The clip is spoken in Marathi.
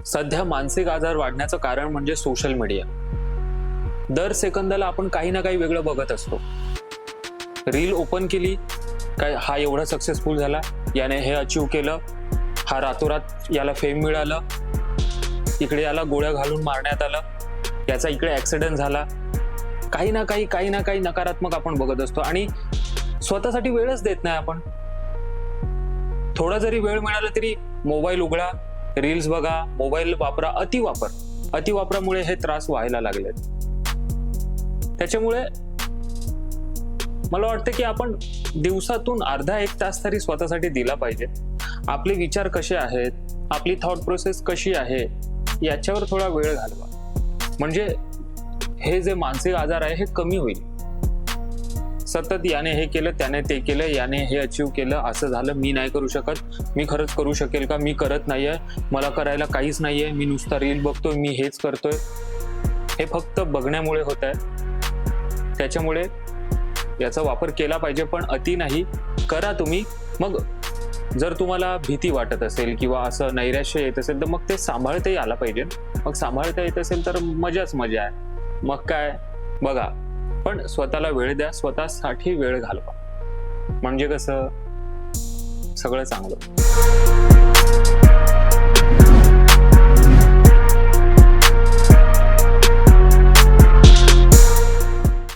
सध्या मानसिक आजार वाढण्याचं कारण म्हणजे सोशल मीडिया. दर सेकंदाला आपण काही ना काही वेगळं बघत असतो. रील ओपन केली काय, हा एवढा सक्सेसफुल झाला, याने हे अचीव केलं, हा रातोरात याला फेम मिळालं, इकडे याला गोळ्या घालून मारण्यात आलं, याचा इकडे ऍक्सिडेंट झाला. काही ना काही नकारात्मक आपण बघत असतो आणि स्वतःसाठी वेळच देत नाही आपण. थोडा जरी वेळ मिळाला तरी मोबाईल उघडा, रील्स बघा, मोबाईल वापरा. अतिवापरामुळे हे त्रास व्हायला लागलेत. त्याच्यामुळे मला वाटतं की आपण दिवसातून अर्धा एक तास तरी स्वतःसाठी दिला पाहिजे. आपले विचार कसे आहेत, आपली थॉट प्रोसेस कशी आहे, याच्यावर थोडा वेळ घालवा. म्हणजे हे जे मानसिक आजार आहे हे कमी होईल. सतत याने हे केलं, त्याने ते केलं, याने हे अचीव केलं, असं झालं, मी नाही करू शकत, मी खरंच करू शकेल का, मी करत नाहीये, मला करायला काहीच नाहीये, मी नुसता रील बघतोय, मी हेच करतोय. हे फक्त बघण्यामुळे होत आहे. त्याच्यामुळे याचा वापर केला पाहिजे, पण अति नाही. करा तुम्ही. मग जर तुम्हाला भीती वाटत असेल किंवा असं नैराश्य येत असेल तर मग ते सांभाळताही आला पाहिजे. मग सांभाळता येत असेल तर मजाच मजा आहे. मग काय बघा, पण स्वतःला वेळ द्या, स्वतःसाठी वेळ घालवा. म्हणजे कसं सगळं चांगलं.